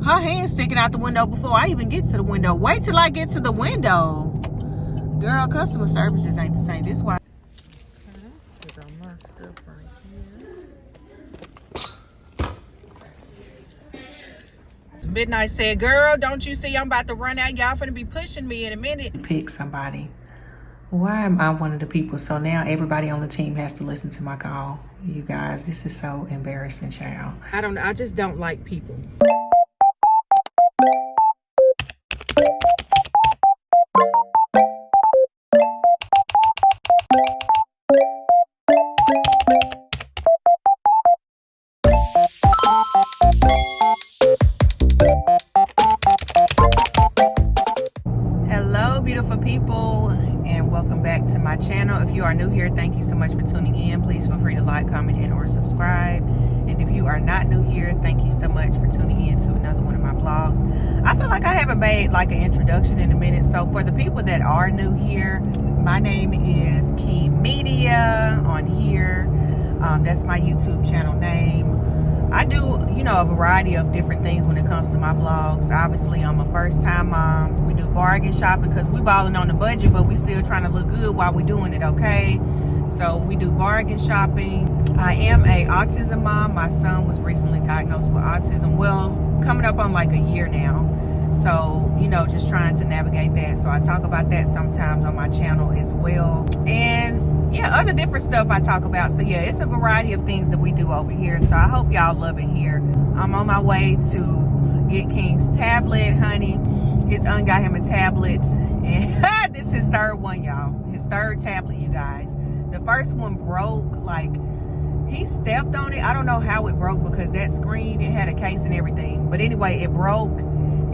Her hand sticking out the window before I even get to the window. Wait till I get to the window. Girl, customer service just ain't the same. This why. Here go my stuff right here. Midnight said, girl, don't you see I'm about to run out? Y'all finna be pushing me in a minute. Pick somebody. Why am I one of the people? So now everybody on the team has to listen to my call. You guys, this is so embarrassing, child. I don't know. I just don't like people. Hello, beautiful people, and welcome back to my channel. If you are new here, thank you so much for tuning in. Please feel free to like, comment, and or subscribe. And if you are not new here, thank you so much for tuning in to another one of my vlogs. I feel like I haven't made like an introduction in a minute. So for the people that are new here, my name is Key Media on here. That's my YouTube channel name. I do, a variety of different things when it comes to my vlogs. Obviously, I'm a first-time mom. We do bargain shopping because we balling on the budget, but we still trying to look good while we doing it, okay? So we do bargain shopping. I am a autism mom. My son was recently diagnosed with autism. Well, coming up on like a year now. So, just trying to navigate that. So I talk about that sometimes on my channel as well. And yeah, other different stuff I talk about. So yeah, it's a variety of things that we do over here. So I hope y'all love it here. I'm on my way to get King's tablet, honey. His aunt got him a tablet. And this is his third one, y'all. His third tablet, you guys. The first one broke, like, he stepped on it. I don't know how it broke because that screen, it had a case and everything. But anyway, it broke.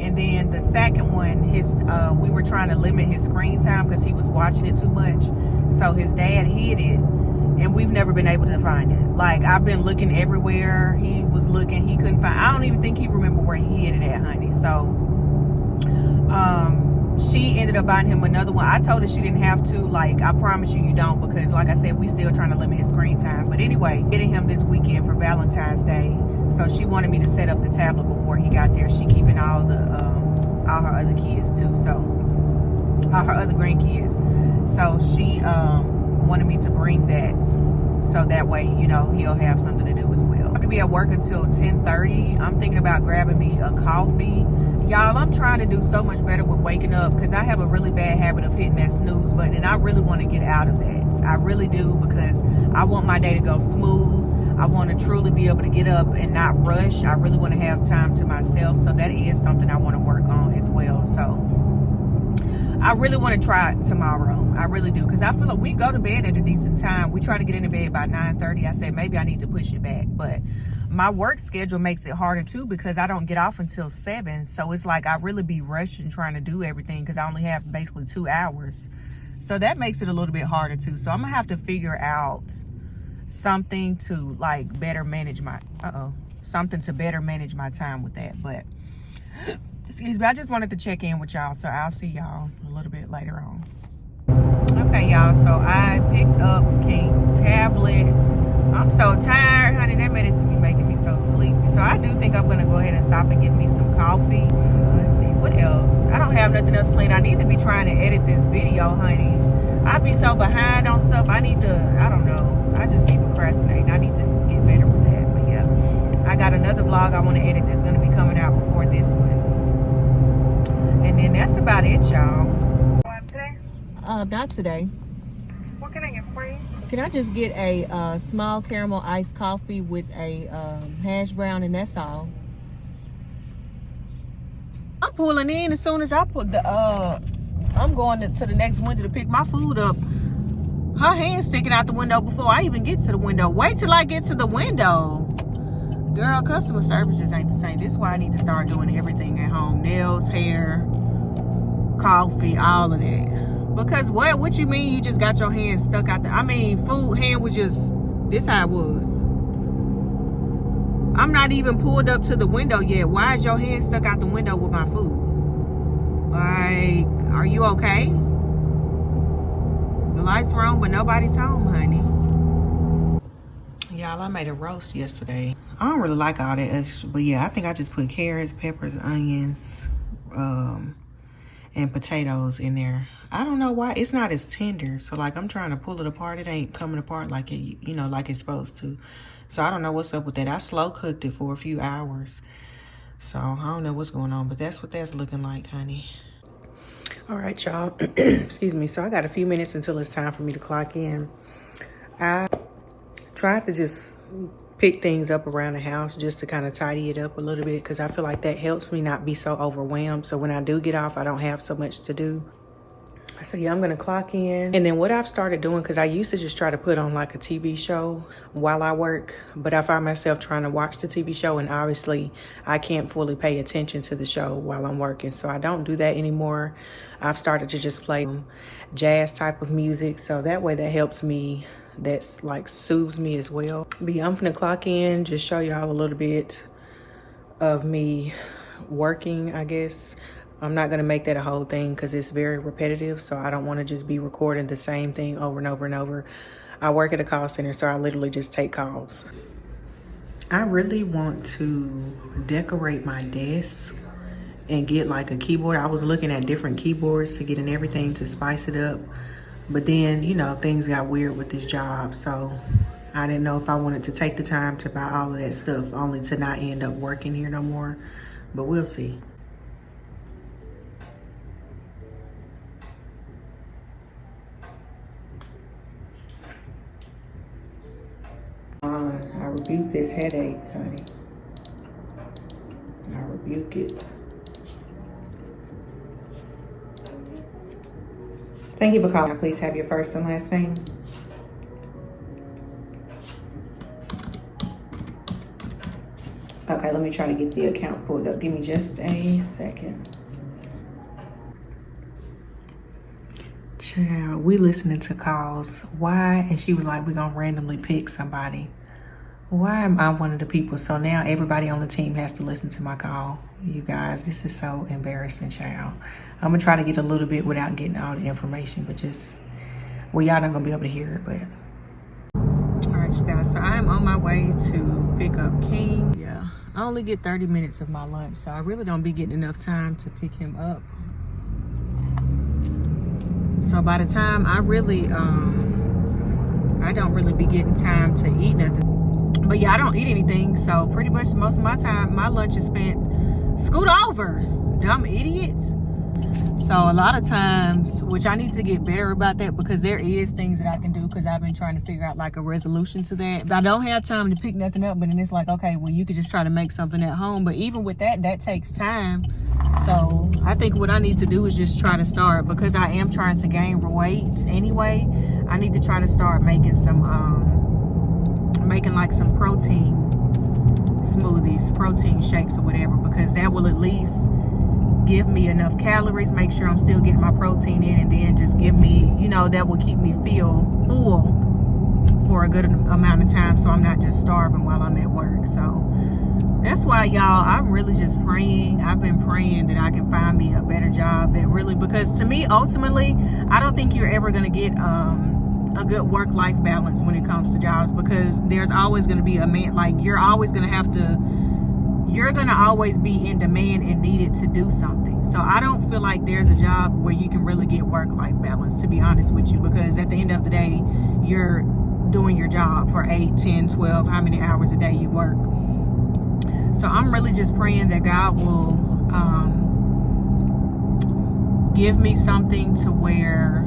And then the second one, we were trying to limit his screen time because he was watching it too much. So his dad hid it, and we've never been able to find it. Like, I've been looking everywhere. He was looking, he couldn't find. I don't even think he remember where he hid it at, honey. So she ended up buying him another one. I told her she didn't have to. Like, I promise you don't, because like I said, we still trying to limit his screen time. But anyway, getting him this weekend for Valentine's Day. So she wanted me to set up the tablet before he got there. She keeping all her other kids too. So all her other grandkids. So she wanted me to bring that. So that way, he'll have something to do as well. I have to be at work until 10:30. I'm thinking about grabbing me a coffee. Y'all, I'm trying to do so much better with waking up because I have a really bad habit of hitting that snooze button, and I really want to get out of that. I really do, because I want my day to go smooth. I want to truly be able to get up and not rush. I really want to have time to myself. So that is something I want to work on as well. So I really want to try it tomorrow. I really do. Because I feel like we go to bed at a decent time. We try to get into bed by 9:30. I said, maybe I need to push it back. But my work schedule makes it harder too, because I don't get off until 7. So it's like I really be rushing trying to do everything because I only have basically 2 hours. So that makes it a little bit harder too. So I'm going to have to figure out something to like better manage my time with that. But excuse me, I just wanted to check in with y'all, so I'll see y'all a little bit later on. Okay, y'all, so I picked up King's tablet. I'm so tired, honey. That medicine be making me so sleepy. So I do think I'm gonna go ahead and stop and get me some coffee. Let's see, what else? I don't have nothing else planned. I need to be trying to edit this video, honey. I be so behind on stuff. I don't know. I just be procrastinating. I need to get better with that. But yeah, I got another vlog I want to edit that's going to be coming out before this one. And then that's about it, y'all. Today? Not today. What can I get for you? Can I just get a small caramel iced coffee with a hash brown, and that's all? I'm pulling in as soon as I put the I'm going to the next window to pick my food up. Her hand sticking out the window before I even get to the window. Wait till I get to the window. Girl, customer service just ain't the same. This is why I need to start doing everything at home. Nails, hair, coffee, all of that. Because what you mean you just got your hand stuck out there? I mean, hand was just, this how it was. I'm not even pulled up to the window yet. Why is your hand stuck out the window with my food? Like, are you okay? The lights are on, but nobody's home, honey. Y'all, I made a roast yesterday. I don't really like all that extra, but yeah, I think I just put carrots, peppers, onions, and potatoes in there. I don't know why it's not as tender. So like I'm trying to pull it apart. It ain't coming apart like it, like it's supposed to. So I don't know what's up with that. I slow cooked it for a few hours. So I don't know what's going on, but that's what that's looking like, honey. All right, y'all. Excuse me. So I got a few minutes until it's time for me to clock in. I tried to just pick things up around the house just to kind of tidy it up a little bit because I feel like that helps me not be so overwhelmed. So when I do get off, I don't have so much to do. So yeah, I'm going to clock in. And then what I've started doing, because I used to just try to put on like a TV show while I work, but I find myself trying to watch the TV show and obviously I can't fully pay attention to the show while I'm working. So I don't do that anymore. I've started to just play jazz type of music. So that way that helps me. That's like soothes me as well. But yeah, I'm gonna clock in, just show y'all a little bit of me working, I guess. I'm not gonna make that a whole thing because it's very repetitive. So I don't wanna just be recording the same thing over and over and over. I work at a call center, so I literally just take calls. I really want to decorate my desk and get like a keyboard. I was looking at different keyboards to get in everything to spice it up. But then, things got weird with this job. So I didn't know if I wanted to take the time to buy all of that stuff only to not end up working here no more. But we'll see. I rebuke this headache, honey. I rebuke it. Thank you for calling. Please have your first and last name. Okay, let me try to get the account pulled up. Give me just a second. Child, we listening to calls. Why? And she was like, we're going to randomly pick somebody. Why am I one of the people? So now everybody on the team has to listen to my call. You guys, this is so embarrassing, child. I'm going to try to get a little bit without getting all the information, but y'all not going to be able to hear it, but. All right, you guys, so I am on my way to pick up King. Yeah, I only get 30 minutes of my lunch, so I really don't be getting enough time to pick him up. So by the time I don't really be getting time to eat nothing. But yeah, I don't eat anything, so pretty much most of my time, my lunch is spent scoot over, dumb idiots. So a lot of times, which I need to get better about that because there is things that I can do because I've been trying to figure out like a resolution to that. I don't have time to pick nothing up, but then it's like, okay, well, you could just try to make something at home. But even with that takes time. So I think what I need to do is just try to start, because I am trying to gain weight anyway. I need to try to start making some, like some protein smoothies, protein shakes or whatever, because that will at least give me enough calories, make sure I'm still getting my protein in, and then just give me, that will keep me feel full for a good amount of time, so I'm not just starving while I'm at work. So that's why, y'all, I'm really just praying. I've been praying that I can find me a better job that really, because to me, ultimately, I don't think you're ever going to get a good work-life balance when it comes to jobs, because there's always going to be a man, like you're always going to always be in demand and needed to do something. So I don't feel like there's a job where you can really get work-life balance, to be honest with you, because at the end of the day, you're doing your job for 8, 10, 12, how many hours a day you work. So I'm really just praying that God will give me something to where,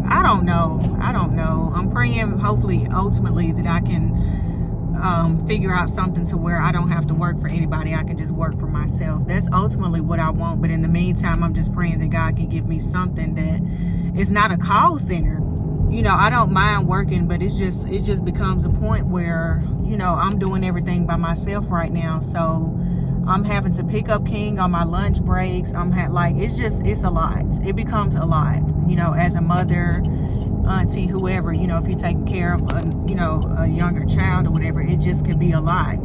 I don't know. I'm praying, hopefully, ultimately, that I can figure out something to where I don't have to work for anybody. I can just work for myself. That's ultimately what I want. But in the meantime, I'm just praying that God can give me something that is not a call center. I don't mind working, but it just becomes a point where, I'm doing everything by myself right now. So I'm having to pick up King on my lunch breaks. It's a lot. It becomes a lot, as a mother, auntie, whoever, if you're taking care of a younger child or whatever, it just can be a lot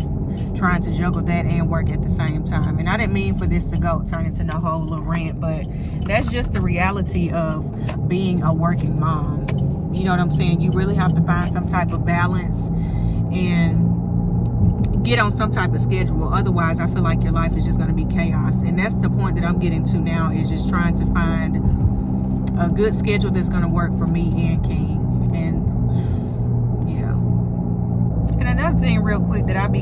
trying to juggle that and work at the same time. And I didn't mean for this to turn into no whole little rant, but that's just the reality of being a working mom. You know what I'm saying? You really have to find some type of balance and get on some type of schedule. Otherwise, I feel like your life is just going to be chaos. And that's the point that I'm getting to now, is just trying to find a good schedule that's going to work for me and King. And yeah. And another thing real quick that I be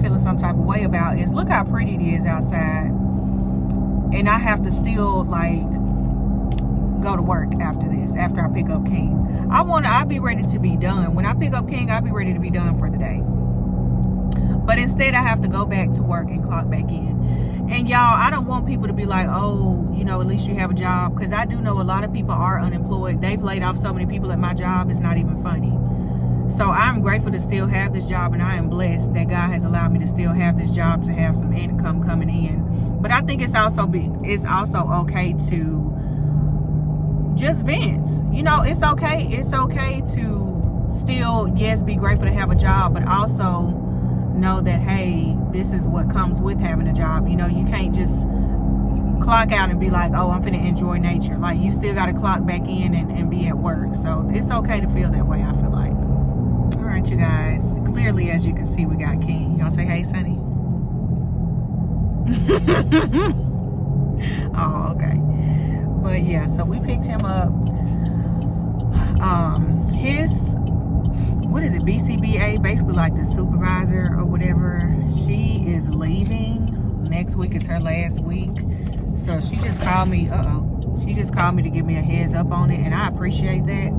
feeling some type of way about is, look how pretty it is outside. And I have to still like go to work after this, after I pick up King. I'll be ready to be done. When I pick up King, I'll be ready to be done for the day. But instead, I have to go back to work and clock back in. And y'all, I don't want people to be like, oh, you know, at least you have a job. Because I do know a lot of people are unemployed. They've laid off so many people at my job, it's not even funny. So I'm grateful to still have this job, and I am blessed that God has allowed me to still have this job, to have some income coming in. But I think it's also okay to just vent. You know, it's okay. It's okay to still, yes, be grateful to have a job, but also know that, hey, this is what comes with having a job. You know, you can't just clock out and be like, oh, I'm finna enjoy nature. Like, you still got to clock back in and be at work. So it's okay to feel that way, I feel like. All right, you guys. Clearly, as you can see, we got King. You gonna say, hey, Sonny? Oh, okay. But yeah, so we picked him up. His, what is it, BCBA, basically like the supervisor or whatever, she is leaving. Next week is her last week. So she just called me, she just called me to give me a heads up on it, and I appreciate that.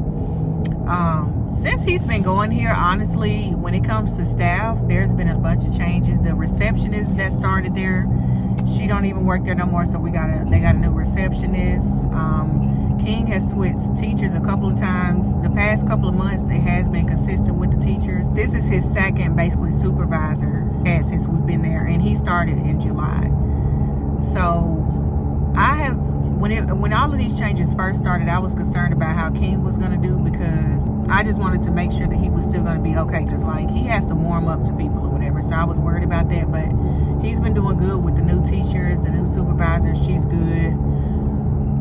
Since he's been going here, honestly, when it comes to staff, there's been a bunch of changes. The receptionist that started there, she don't even work there no more, so they got a new receptionist. King has switched teachers a couple of times. The past couple of months, it has been consistent with the teachers. This is his second, basically, supervisor since we've been there, and he started in July. So I have, when all of these changes first started, I was concerned about how King was going to do, because I just wanted to make sure that he was still going to be okay, because like he has to warm up to people or whatever. So I was worried about that, but he's been doing good with the new teachers, the new supervisors. She's good.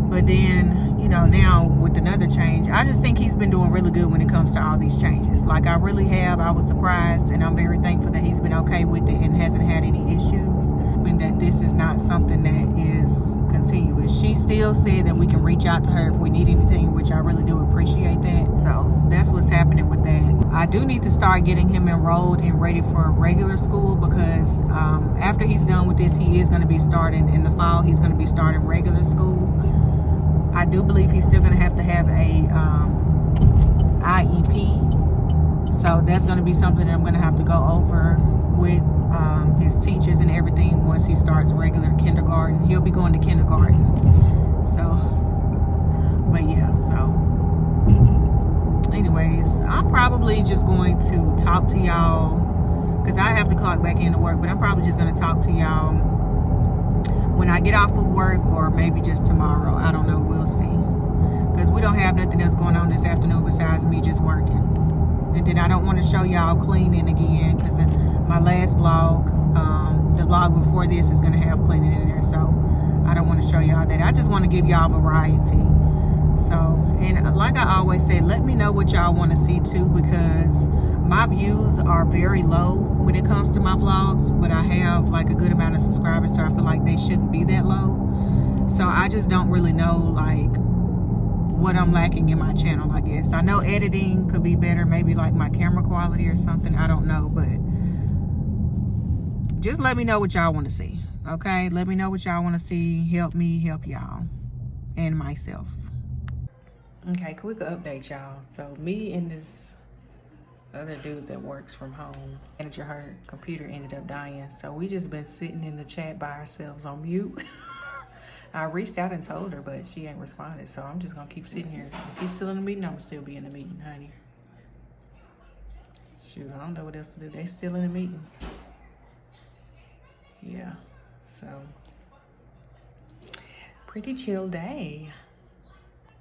But then, you know, now with another change, I just think he's been doing really good when it comes to all these changes. Like, I really have. I was surprised, and I'm very thankful that he's been okay with it and hasn't had any issues. And that this is not something that is continuous. She still said that we can reach out to her if we need anything, which I really do appreciate that. So that's what's happening with that. I do need to start getting him enrolled and ready for regular school, because after he's done with this, he is going to be starting in the fall. He's going to be starting regular school. I do believe he's still going to have a IEP. So that's going to be something that I'm going to have to go over with his teachers and everything once he starts regular kindergarten. He'll be going to kindergarten. So, but yeah, so anyways, I'm probably just going to talk to y'all, because I have to clock back into work, but I'm probably just going to talk to y'all when I get off of work, or maybe just tomorrow. I don't know. We'll see. Because we don't have nothing else going on this afternoon besides me just working. And then I don't want to show y'all cleaning again, because my last vlog, the vlog before this, is going to have cleaning in there. So I don't want to show y'all that. I just want to give y'all variety. So, and like I always say, let me know what y'all want to see too, because my views are very low when it comes to my vlogs, but I have like a good amount of subscribers, so I feel like they shouldn't be that low. So I just don't really know like what I'm lacking in my channel, I guess. I know editing could be better, maybe like my camera quality or something, I don't know, but just let me know what y'all want to see, okay? Let me know what y'all want to see. Help me help y'all and myself. Okay, quick update, y'all. So me and this other dude that works from home, manager, her computer ended up dying, so we just been sitting in the chat by ourselves on mute. I reached out and told her, but she ain't responded, so I'm just gonna keep sitting here. If he's still in the meeting, I'm gonna still be in the meeting, honey. Shoot, I don't know what else to do. They still in the meeting. Yeah, so pretty chill day.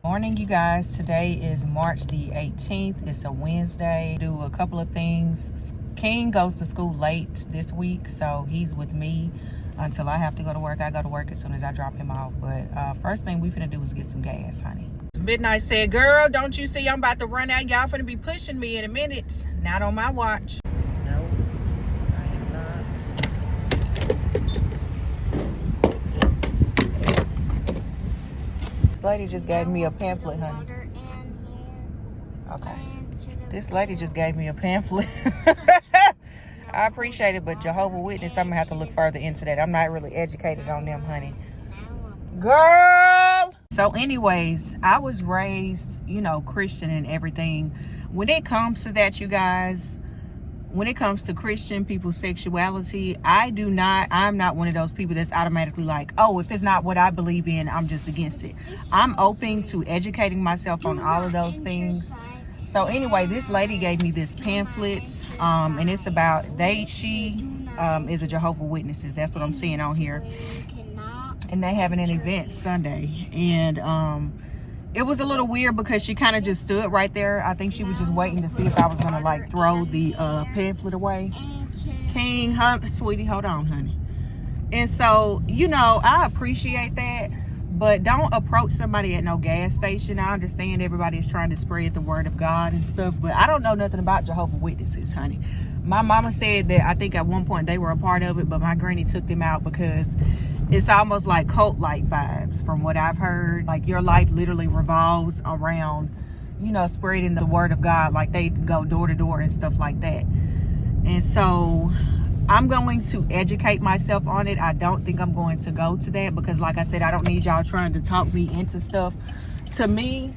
Morning, you guys. Today is March the 18th. It's a Wednesday. Do a couple of things. King goes to school late this week, so he's with me until I have to go to work. I go to work as soon as I drop him off. But first thing we finna do is get some gas, honey. Midnight said, girl, don't you see I'm about to run out? Y'all finna be pushing me in a minute. Not on my watch. This lady just gave me a pamphlet, honey. Okay. This lady just gave me a pamphlet. I appreciate it, but Jehovah's Witness, I'm going to have to look further into that. I'm not really educated on them, honey. Girl! So anyways, I was raised, you know, Christian and everything. When it comes to that, you guys, when it comes to Christian people's sexuality, I'm not one of those people that's automatically like, oh, if it's not what I believe in, I'm just against it. I'm open to educating myself on all of those things. So anyway, this lady gave me this pamphlet, and it's about, she is a Jehovah's Witnesses. That's what I'm seeing on here. And they having an event Sunday. And it was a little weird because she kind of just stood right there. I think she was just waiting to see if I was going to like throw the pamphlet away. King, sweetie, hold on, honey. And so, you know, I appreciate that. But don't approach somebody at no gas station. I understand everybody is trying to spread the word of God and stuff, but I don't know nothing about Jehovah's Witnesses, honey. My mama said that I think at one point they were a part of it, but my granny took them out because it's almost like cult-like vibes from what I've heard. Like your life literally revolves around, you know, spreading the word of God. Like they go door to door and stuff like that. And so I'm going to educate myself on it. I don't think I'm going to go to that because, like I said, I don't need y'all trying to talk me into stuff. To me,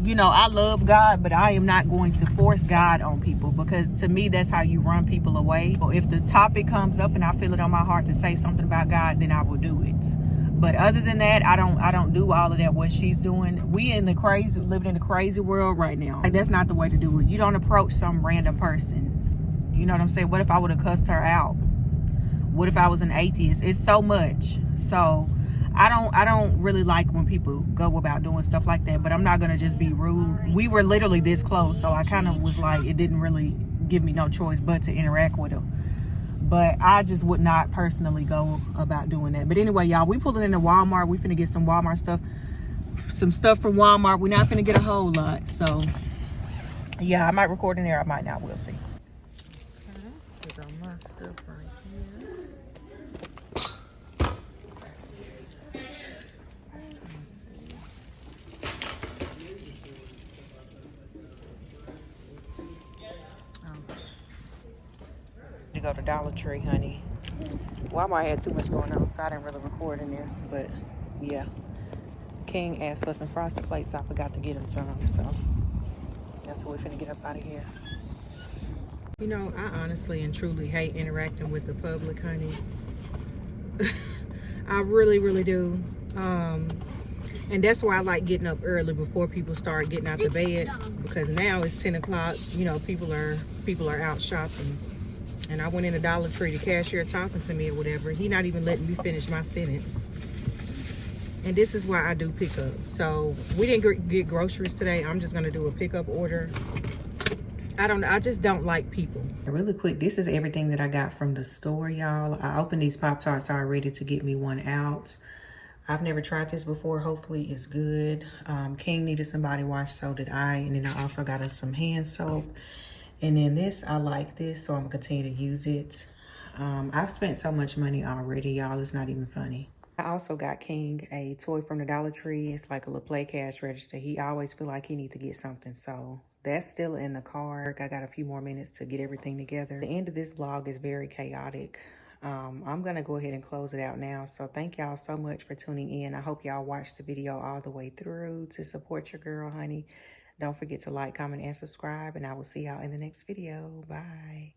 you know, I love God, but I am not going to force God on people because to me, that's how you run people away. So if the topic comes up and I feel it on my heart to say something about God, then I will do it. But other than that, I don't do all of that, what she's doing. We living in the crazy world right now. Like, that's not the way to do it. You don't approach some random person. You know what I'm saying? What if I would have cussed her out? What if I was an atheist? It's so much. So I don't really like when people go about doing stuff like that, but I'm not gonna just be rude. We were literally this close, so I kind of was like, it didn't really give me no choice but to interact with her. But I just would not personally go about doing that. But anyway, y'all, we pulling into Walmart. We finna get some Walmart stuff, some stuff from Walmart. We're not finna get a whole lot. So yeah, I might record in there, I might not, we'll see. Put all my stuff right here. Let's see. To go to Dollar Tree, honey. Walmart had too much going on, so I didn't really record in there. But yeah, King asked for some frosted flakes. I forgot to get him some, so that's what we're finna get up out of here. You know, I honestly and truly hate interacting with the public, honey. I really, really do. And that's why I like getting up early before people start getting out the bed, because now it's 10 o'clock. You know, people are out shopping. And I went in the Dollar Tree, the cashier talking to me or whatever. He not even letting me finish my sentence. And this is why I do pickup. So we didn't get groceries today. I'm just gonna do a pickup order. I just don't like people. Really quick, this is everything that I got from the store, y'all. I opened these Pop-Tarts already to get me one out. I've never tried this before. Hopefully it's good. King needed some body wash, so did I. And then I also got us some hand soap. And then this, I like this, so I'm gonna continue to use it. I've spent so much money already, y'all. It's not even funny. I also got King a toy from the Dollar Tree. It's like a little play cash register. He always feel like he need to get something, so that's still in the car. I got a few more minutes to get everything together. The end of this vlog is very chaotic. I'm gonna go ahead and close it out now. So thank y'all so much for tuning in. I hope y'all watched the video all the way through to support your girl, honey. Don't forget to like, comment, and subscribe, and I will see y'all in the next video. Bye.